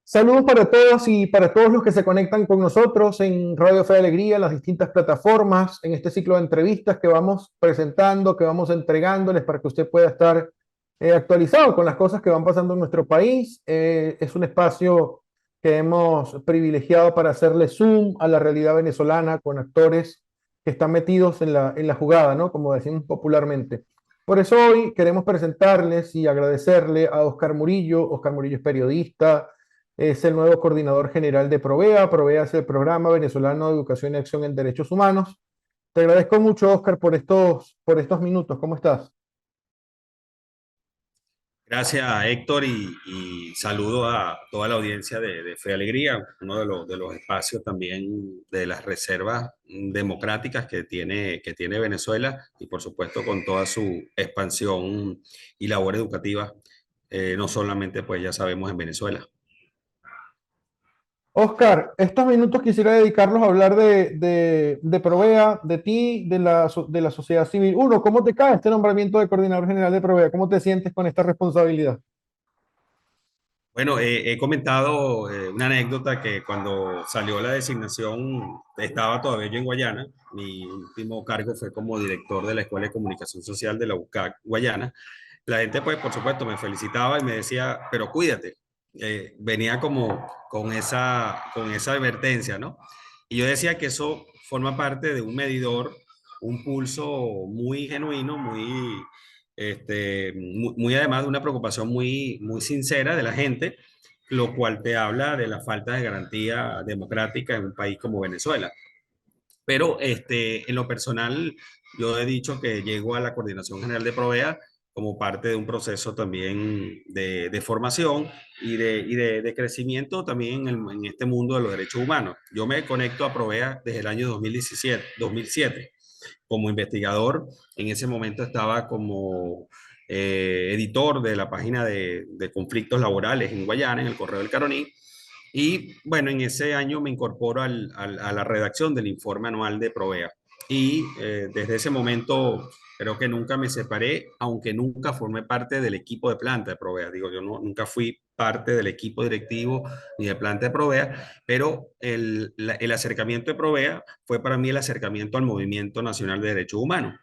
Saludos para todos y para todos los que se conectan con nosotros en Radio Fe y Alegría, en las distintas plataformas, en este ciclo de entrevistas que vamos presentando, que vamos entregándoles para que usted pueda estar actualizado con las cosas que van pasando en nuestro país. Es un espacio que hemos privilegiado para hacerle zoom a la realidad venezolana con actores que están metidos en la jugada, ¿no? Como decimos popularmente. Por eso hoy queremos presentarles y agradecerle a Oscar Murillo. Oscar Murillo es periodista, es el nuevo coordinador general de Provea. Provea es el Programa Venezolano de Educación y Acción en Derechos Humanos. Te agradezco mucho, Oscar, por estos minutos. ¿Cómo estás? Gracias, Héctor, y saludo a toda la audiencia de Fe y Alegría, uno de los espacios también de las reservas democráticas que tiene Venezuela y por supuesto con toda su expansión y labor educativa, no solamente pues ya sabemos en Venezuela. Oscar, estos minutos quisiera dedicarlos a hablar de Provea, de ti, de la sociedad civil. Uno, ¿cómo te cae este nombramiento de coordinador general de Provea? ¿Cómo te sientes con esta responsabilidad? Bueno, he comentado una anécdota que cuando salió la designación estaba todavía yo en Guayana. Mi último cargo fue como director de la Escuela de Comunicación Social de la UCAC Guayana. La gente, pues, por supuesto, me felicitaba y me decía, pero cuídate. Venía como con esa advertencia, ¿no? Y yo decía que eso forma parte de un medidor, un pulso muy genuino, muy además de una preocupación muy sincera de la gente, lo cual te habla de la falta de garantía democrática en un país como Venezuela. Pero en lo personal, yo he dicho que llego a la Coordinación General de Provea como parte de un proceso también de formación y de crecimiento también en este mundo de los derechos humanos. Yo me conecto a Provea desde el año 2007 como investigador. En ese momento estaba como editor de la página de conflictos laborales en Guayana, en el Correo del Caroní. Y bueno, en ese año me incorporo a la redacción del informe anual de Provea. Y desde ese momento creo que nunca me separé, aunque nunca formé parte del equipo de planta de Provea. Digo, yo nunca fui parte del equipo directivo ni de planta de Provea, pero el acercamiento de Provea fue para mí el acercamiento al Movimiento Nacional de Derechos Humanos.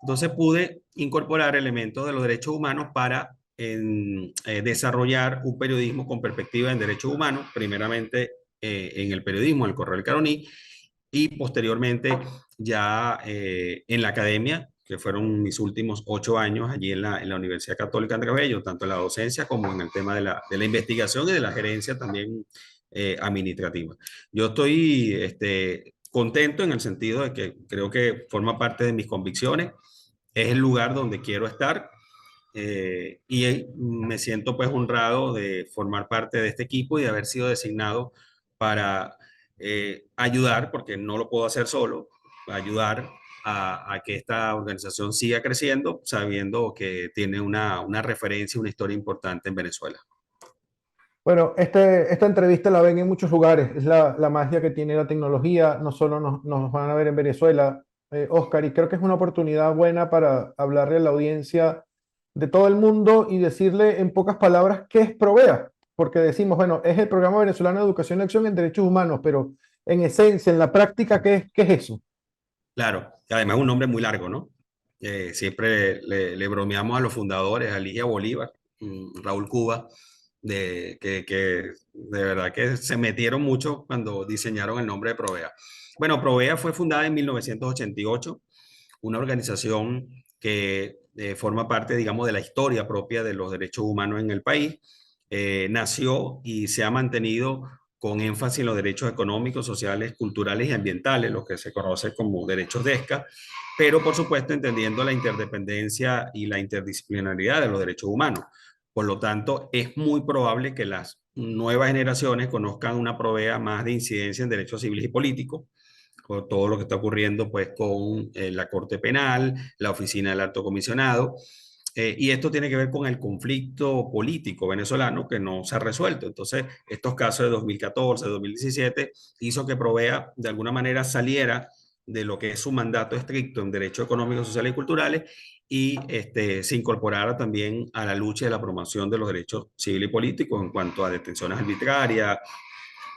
Entonces pude incorporar elementos de los derechos humanos para desarrollar un periodismo con perspectiva en derechos humanos, primeramente en el periodismo, en el Correo del Caroní, y posteriormente ya en la academia, que fueron mis últimos 8 años allí en la Universidad Católica Andrés Bello, tanto en la docencia como en el tema de la investigación y de la gerencia también administrativa. Yo estoy contento en el sentido de que creo que forma parte de mis convicciones, es el lugar donde quiero estar, y me siento pues honrado de formar parte de este equipo y de haber sido designado para ayudar, porque no lo puedo hacer solo, ayudar a que esta organización siga creciendo, sabiendo que tiene una referencia, una historia importante en Venezuela. Bueno, esta entrevista la ven en muchos lugares. Es la magia que tiene la tecnología. No solo nos van a ver en Venezuela, Oscar, y creo que es una oportunidad buena para hablarle a la audiencia de todo el mundo y decirle en pocas palabras qué es Provea. Porque decimos, bueno, es el Programa Venezolano de Educación y Acción en Derechos Humanos, pero en esencia, en la práctica, ¿qué es eso? Claro, que además es un nombre muy largo, ¿no? Siempre le bromeamos a los fundadores, a Ligia Bolívar, Raúl Cuba, que de verdad que se metieron mucho cuando diseñaron el nombre de Provea. Bueno, Provea fue fundada en 1988, una organización que forma parte, digamos, de la historia propia de los derechos humanos en el país. Nació y se ha mantenido con énfasis en los derechos económicos, sociales, culturales y ambientales, lo que se conoce como derechos DESCA, pero por supuesto entendiendo la interdependencia y la interdisciplinaridad de los derechos humanos. Por lo tanto, es muy probable que las nuevas generaciones conozcan una provea más de incidencia en derechos civiles y políticos, con todo lo que está ocurriendo pues con la Corte Penal, la Oficina del Alto Comisionado, y esto tiene que ver con el conflicto político venezolano que no se ha resuelto. Entonces, estos casos de 2014, 2017, hizo que Provea de alguna manera saliera de lo que es su mandato estricto en derechos económicos, sociales y culturales, y se incorporara también a la lucha de la promoción de los derechos civiles y políticos en cuanto a detenciones arbitrarias,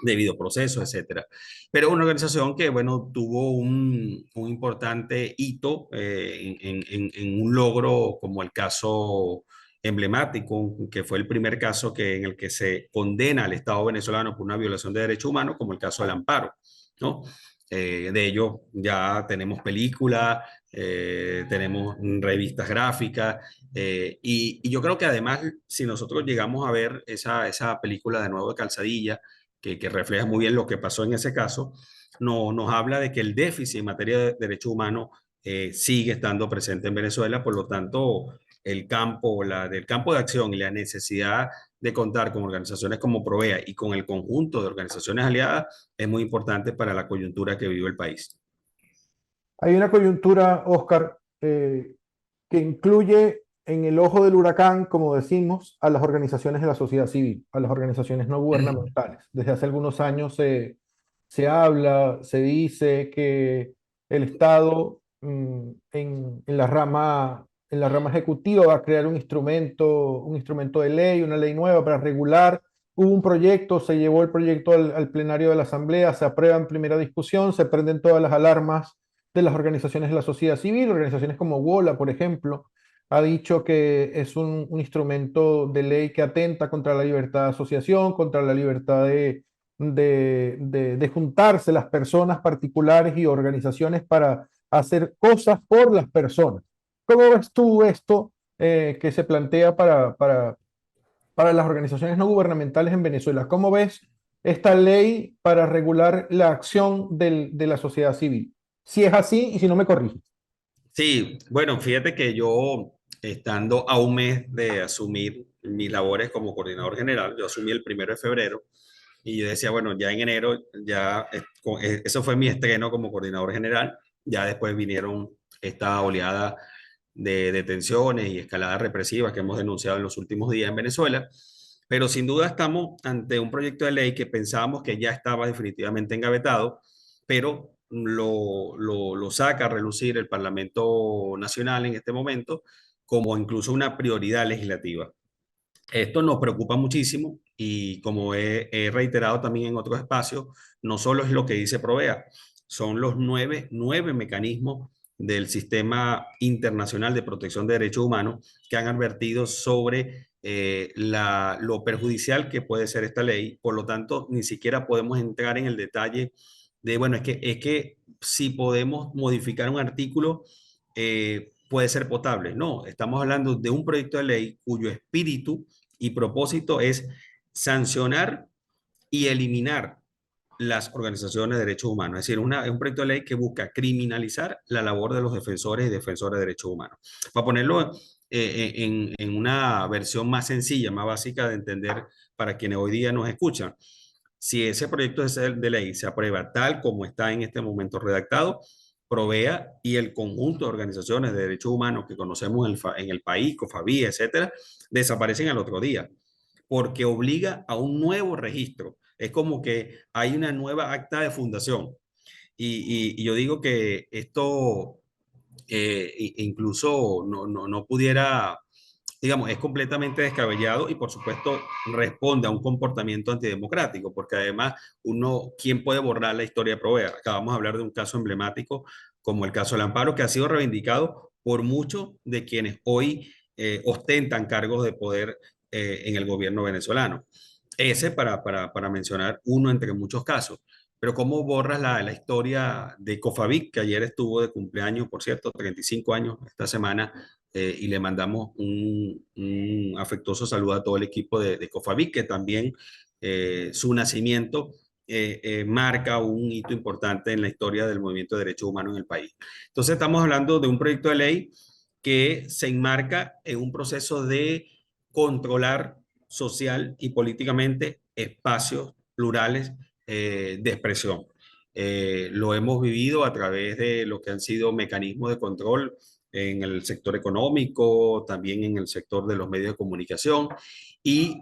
debido proceso, etcétera. Pero una organización que, bueno, tuvo un importante hito en un logro como el caso emblemático, que fue el primer caso en el que se condena al Estado venezolano por una violación de derechos humanos, como el caso del amparo, ¿no? De ello ya tenemos películas, tenemos revistas gráficas, y yo creo que además, si nosotros llegamos a ver esa película de nuevo de Calzadilla, que refleja muy bien lo que pasó en ese caso, no, nos habla de que el déficit en materia de derechos humanos sigue estando presente en Venezuela. Por lo tanto, del campo de acción y la necesidad de contar con organizaciones como Provea y con el conjunto de organizaciones aliadas es muy importante para la coyuntura que vive el país. Hay una coyuntura, Oscar, que incluye en el ojo del huracán, como decimos, a las organizaciones de la sociedad civil, a las organizaciones no gubernamentales. Desde hace algunos años se habla, se dice que el Estado en la rama ejecutiva va a crear un instrumento de ley, una ley nueva para regular. Hubo un proyecto, se llevó el proyecto al plenario de la Asamblea, se aprueba en primera discusión, se prenden todas las alarmas de las organizaciones de la sociedad civil, organizaciones como WOLA, por ejemplo, ha dicho que es un instrumento de ley que atenta contra la libertad de asociación, contra la libertad de juntarse las personas particulares y organizaciones para hacer cosas por las personas. ¿Cómo ves tú esto que se plantea para las organizaciones no gubernamentales en Venezuela? ¿Cómo ves esta ley para regular la acción de la sociedad civil? Si es así y si no me corriges. Sí, bueno, fíjate que yo, estando a un mes de asumir mis labores como coordinador general, yo asumí el 1 de febrero. Y yo decía, bueno, ya en enero, eso fue mi estreno como coordinador general. Ya después vinieron esta oleada de detenciones y escaladas represivas que hemos denunciado en los últimos días en Venezuela. Pero sin duda estamos ante un proyecto de ley que pensábamos que ya estaba definitivamente engavetado, pero lo saca a relucir el Parlamento Nacional en este momento como incluso una prioridad legislativa. Esto nos preocupa muchísimo y como he reiterado también en otros espacios, no solo es lo que dice Provea, son los nueve mecanismos del sistema internacional de protección de derechos humanos que han advertido sobre lo perjudicial que puede ser esta ley. Por lo tanto, ni siquiera podemos entrar en el detalle de, bueno, es que si podemos modificar un artículo, puede ser potable. No, estamos hablando de un proyecto de ley cuyo espíritu y propósito es sancionar y eliminar las organizaciones de derechos humanos. Es decir, es un proyecto de ley que busca criminalizar la labor de los defensores y defensoras de derechos humanos. Para ponerlo en una versión más sencilla, más básica de entender para quienes hoy día nos escuchan, si ese proyecto de ley se aprueba tal como está en este momento redactado, Provea y el conjunto de organizaciones de derechos humanos que conocemos en el país, COFAVI, etcétera, desaparecen al otro día, porque obliga a un nuevo registro. Es como que hay una nueva acta de fundación. Y yo digo que esto incluso no pudiera, digamos, es completamente descabellado y por supuesto responde a un comportamiento antidemocrático, porque además ¿quién puede borrar la historia de Provea? Acabamos de hablar de un caso emblemático como el caso del amparo, que ha sido reivindicado por muchos de quienes hoy ostentan cargos de poder en el gobierno venezolano. Ese para mencionar uno entre muchos casos. Pero ¿cómo borras la historia de Cofavic, que ayer estuvo de cumpleaños, por cierto, 35 años esta semana, y le mandamos un afectuoso saludo a todo el equipo de Cofavic, que también su nacimiento marca un hito importante en la historia del movimiento de derechos humanos en el país. Entonces estamos hablando de un proyecto de ley que se enmarca en un proceso de controlar social y políticamente espacios plurales de expresión. Lo hemos vivido a través de lo que han sido mecanismos de control en el sector económico, también en el sector de los medios de comunicación, y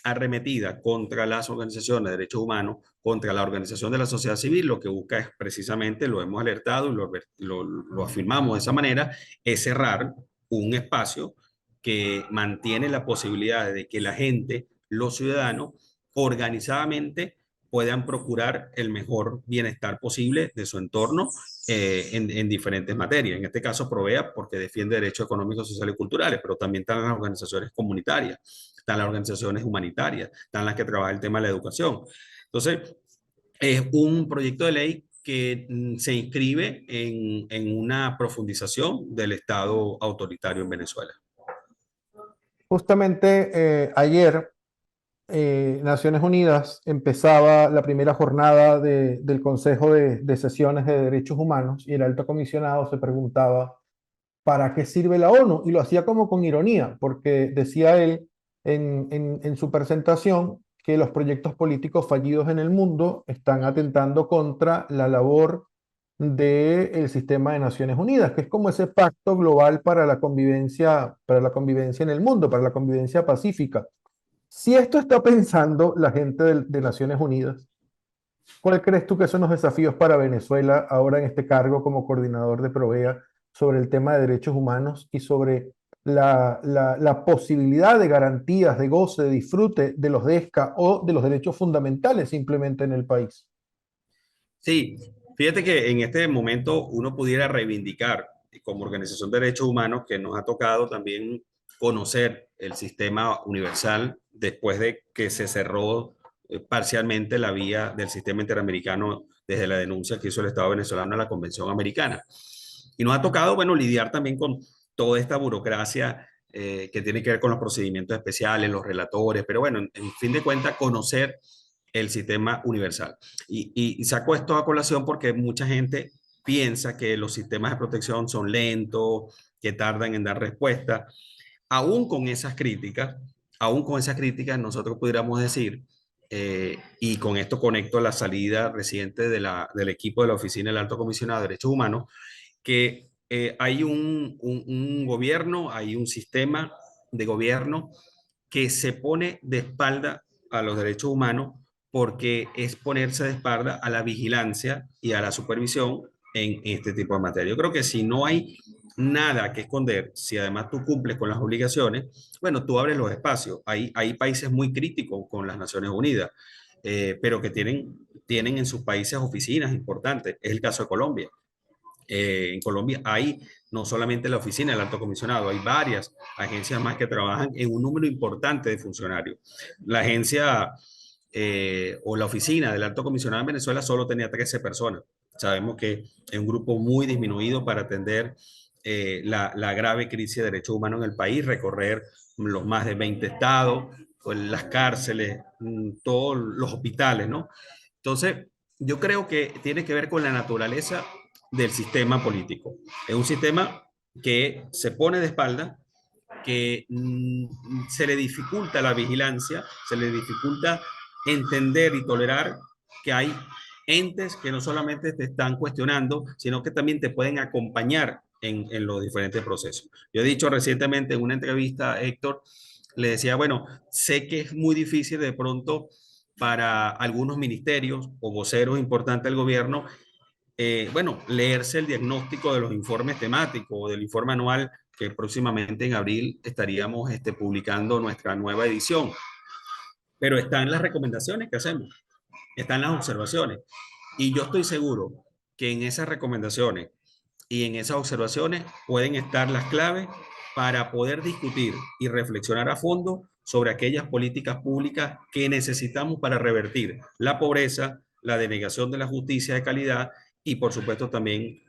arremetida contra las organizaciones de derechos humanos, contra la organización de la sociedad civil, lo que busca es precisamente, lo hemos alertado y lo afirmamos de esa manera, es cerrar un espacio que mantiene la posibilidad de que la gente, los ciudadanos, organizadamente puedan procurar el mejor bienestar posible de su entorno en diferentes materias. En este caso, Provea porque defiende derechos económicos, sociales y culturales, pero también están las organizaciones comunitarias, están las organizaciones humanitarias, están las que trabajan el tema de la educación. Entonces, es un proyecto de ley que se inscribe en una profundización del Estado autoritario en Venezuela. Justamente ayer Naciones Unidas empezaba la primera jornada del Consejo de Sesiones de Derechos Humanos y el alto comisionado se preguntaba, ¿para qué sirve la ONU? Y lo hacía como con ironía, porque decía él en su presentación que los proyectos políticos fallidos en el mundo están atentando contra la labor del sistema de Naciones Unidas, que es como ese pacto global para la convivencia en el mundo, para la convivencia pacífica. Si esto está pensando la gente de Naciones Unidas, ¿cuál crees tú que son los desafíos para Venezuela ahora en este cargo como coordinador de Provea sobre el tema de derechos humanos y sobre la posibilidad de garantías, de goce, de disfrute de los DESCA o de los derechos fundamentales simplemente en el país? Sí, fíjate que en este momento uno pudiera reivindicar como Organización de Derechos Humanos que nos ha tocado también conocer el sistema universal después de que se cerró parcialmente la vía del sistema interamericano desde la denuncia que hizo el Estado venezolano a la Convención Americana. Y nos ha tocado, bueno, lidiar también con toda esta burocracia que tiene que ver con los procedimientos especiales, los relatores, pero bueno, en fin de cuentas, conocer el sistema universal. Y saco esto a colación porque mucha gente piensa que los sistemas de protección son lentos, que tardan en dar respuesta. Aún con esas críticas, aún con esas críticas, nosotros pudiéramos decir, y con esto conecto a la salida reciente del equipo de la Oficina del Alto Comisionado de Derechos Humanos, que hay un gobierno, hay un sistema de gobierno que se pone de espalda a los derechos humanos porque es ponerse de espalda a la vigilancia y a la supervisión en este tipo de materia. Yo creo que si no hay nada que esconder, si además tú cumples con las obligaciones, bueno, tú abres los espacios. Hay países muy críticos con las Naciones Unidas, pero que tienen en sus países oficinas importantes. Es el caso de Colombia. En Colombia hay no solamente la oficina del alto comisionado, hay varias agencias más que trabajan en un número importante de funcionarios. La agencia o la oficina del alto comisionado en Venezuela solo tenía 13 personas. Sabemos que es un grupo muy disminuido para atender la grave crisis de derechos humanos en el país, recorrer los más de 20 estados, pues, las cárceles, todos los hospitales, ¿no? Entonces, yo creo que tiene que ver con la naturaleza del sistema político. Es un sistema que se pone de espalda, que se le dificulta la vigilancia, se le dificulta entender y tolerar que hay entes que no solamente te están cuestionando, sino que también te pueden acompañar en los diferentes procesos. Yo he dicho recientemente en una entrevista, Héctor, le decía, bueno, sé que es muy difícil de pronto para algunos ministerios o voceros importantes del gobierno bueno, leerse el diagnóstico de los informes temáticos o del informe anual que próximamente en abril estaríamos publicando nuestra nueva edición. Pero están las recomendaciones que hacemos, están las observaciones. Y yo estoy seguro que en esas recomendaciones y en esas observaciones pueden estar las claves para poder discutir y reflexionar a fondo sobre aquellas políticas públicas que necesitamos para revertir la pobreza, la denegación de la justicia de calidad y por supuesto también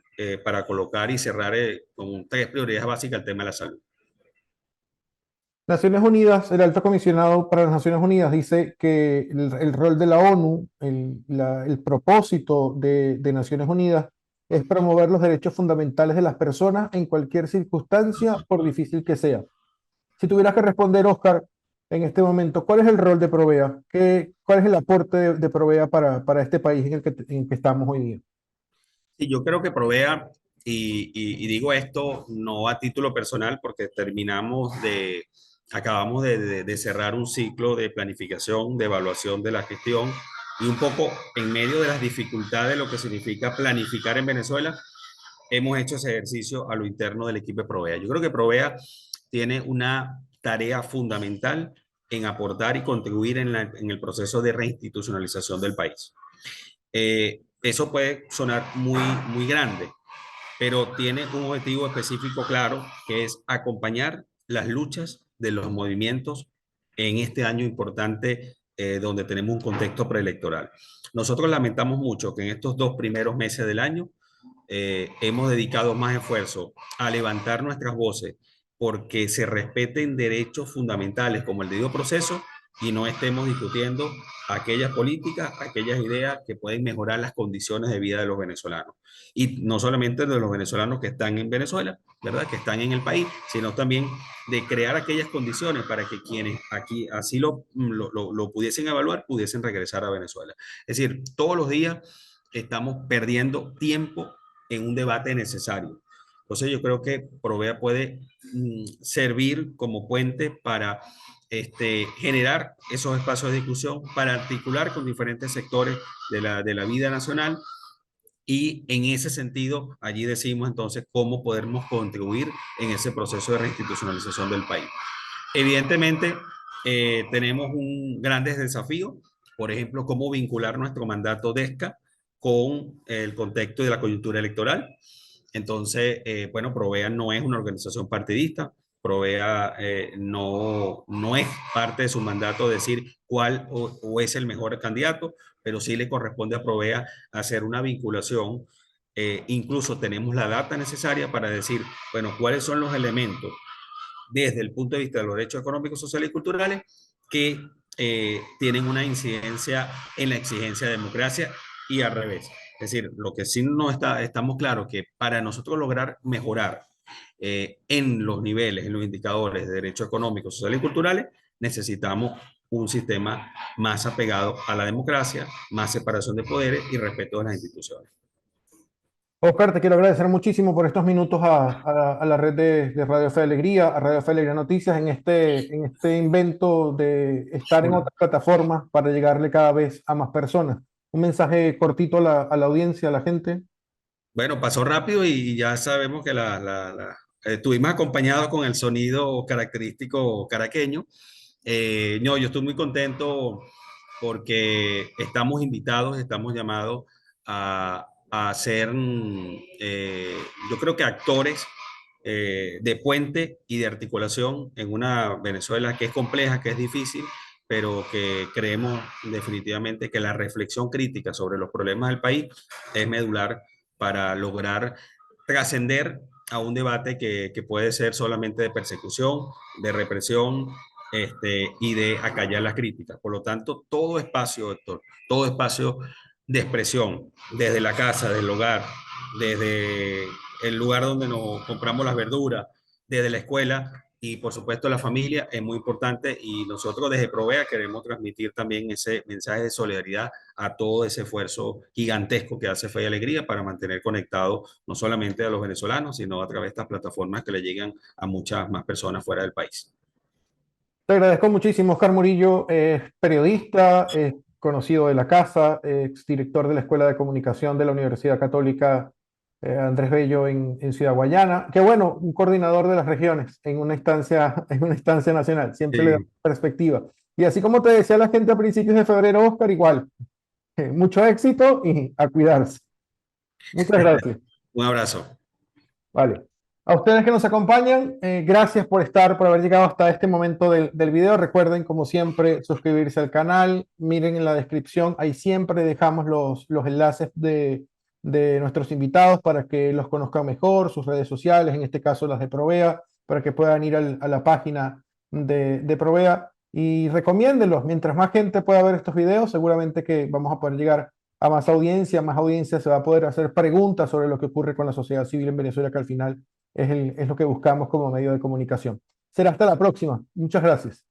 para colocar y cerrar con 3 prioridades básicas el tema de la salud. Naciones Unidas, el alto comisionado para las Naciones Unidas dice que el rol de la ONU, el propósito de Naciones Unidas es promover los derechos fundamentales de las personas en cualquier circunstancia, por difícil que sea. Si tuvieras que responder, Oscar, en este momento, ¿cuál es el rol de Provea? ¿Cuál es el aporte de Provea para este país en el que estamos hoy día? Y yo creo que Provea, y digo esto no a título personal porque terminamos acabamos de cerrar un ciclo de planificación, de evaluación de la gestión y un poco en medio de las dificultades de lo que significa planificar en Venezuela, hemos hecho ese ejercicio a lo interno del equipo de Provea. Yo creo que Provea tiene una tarea fundamental en aportar y contribuir en el proceso de reinstitucionalización del país. Eso puede sonar muy grande, pero tiene un objetivo específico claro, que es acompañar las luchas de los movimientos en este año importante donde tenemos un contexto preelectoral. Nosotros lamentamos mucho que en estos 2 primeros meses del año hemos dedicado más esfuerzo a levantar nuestras voces porque se respeten derechos fundamentales como el debido proceso y no estemos discutiendo aquellas políticas, aquellas ideas que pueden mejorar las condiciones de vida de los venezolanos. Y no solamente de los venezolanos que están en Venezuela, ¿verdad? Que están en el país, sino también de crear aquellas condiciones para que quienes aquí así lo pudiesen evaluar, pudiesen regresar a Venezuela. Es decir, todos los días estamos perdiendo tiempo en un debate necesario. Entonces yo creo que Provea puede servir como puente para generar esos espacios de discusión, para articular con diferentes sectores de la vida nacional y en ese sentido allí decimos entonces cómo podemos contribuir en ese proceso de reinstitucionalización del país. Evidentemente tenemos un grandes desafíos, por ejemplo, cómo vincular nuestro mandato de ESCA con el contexto de la coyuntura electoral. Entonces, bueno, Provea no es una organización partidista, Provea no es parte de su mandato decir cuál o es el mejor candidato, pero sí le corresponde a Provea hacer una vinculación. Incluso tenemos la data necesaria para decir, bueno, cuáles son los elementos desde el punto de vista de los derechos económicos, sociales y culturales que tienen una incidencia en la exigencia de democracia y al revés. Es decir, lo que sí no estamos claros que para nosotros lograr mejorar en los niveles, en los indicadores de derechos económicos, sociales y culturales, necesitamos un sistema más apegado a la democracia, más separación de poderes y respeto de las instituciones. Oscar, te quiero agradecer muchísimo por estos minutos a la red de Radio Fe de Alegría, a Radio Fe de Alegría Noticias, en este invento de estar en otras plataformas para llegarle cada vez a más personas. Un mensaje cortito a la audiencia, a la gente. Bueno, pasó rápido y ya sabemos que estuvimos acompañados con el sonido característico caraqueño. No, yo estoy muy contento porque estamos invitados, estamos llamados a ser, yo creo que actores de puente y de articulación en una Venezuela que es compleja, que es difícil, pero que creemos definitivamente que la reflexión crítica sobre los problemas del país es medular para lograr trascender a un debate que puede ser solamente de persecución, de represión, y de acallar las críticas. Por lo tanto, todo espacio, doctor, todo espacio de expresión, desde la casa, del hogar, desde el lugar donde nos compramos las verduras, desde la escuela y por supuesto la familia es muy importante y nosotros desde Provea queremos transmitir también ese mensaje de solidaridad a todo ese esfuerzo gigantesco que hace Fe y Alegría para mantener conectados no solamente a los venezolanos, sino a través de estas plataformas que le llegan a muchas más personas fuera del país. Te agradezco muchísimo, Oscar Murillo, es periodista, es conocido de la casa, exdirector de la Escuela de Comunicación de la Universidad Católica Andrés Bello en Ciudad Guayana. Qué bueno, un coordinador de las regiones en una instancia nacional, siempre le da Sí. perspectiva. Y así como te decía la gente a principios de febrero, Oscar, igual, mucho éxito y a cuidarse. Muchas gracias. Un abrazo. Vale. A ustedes que nos acompañan, gracias por estar, por haber llegado hasta este momento del video. Recuerden, como siempre, suscribirse al canal. Miren en la descripción, ahí siempre dejamos los enlaces de nuestros invitados para que los conozcan mejor, sus redes sociales, en este caso las de Provea, para que puedan ir a la página de Provea y recomiéndenlos. Mientras más gente pueda ver estos videos, seguramente que vamos a poder llegar a más audiencia se va a poder hacer preguntas sobre lo que ocurre con la sociedad civil en Venezuela, que al final es lo que buscamos como medio de comunicación. Será hasta la próxima. Muchas gracias.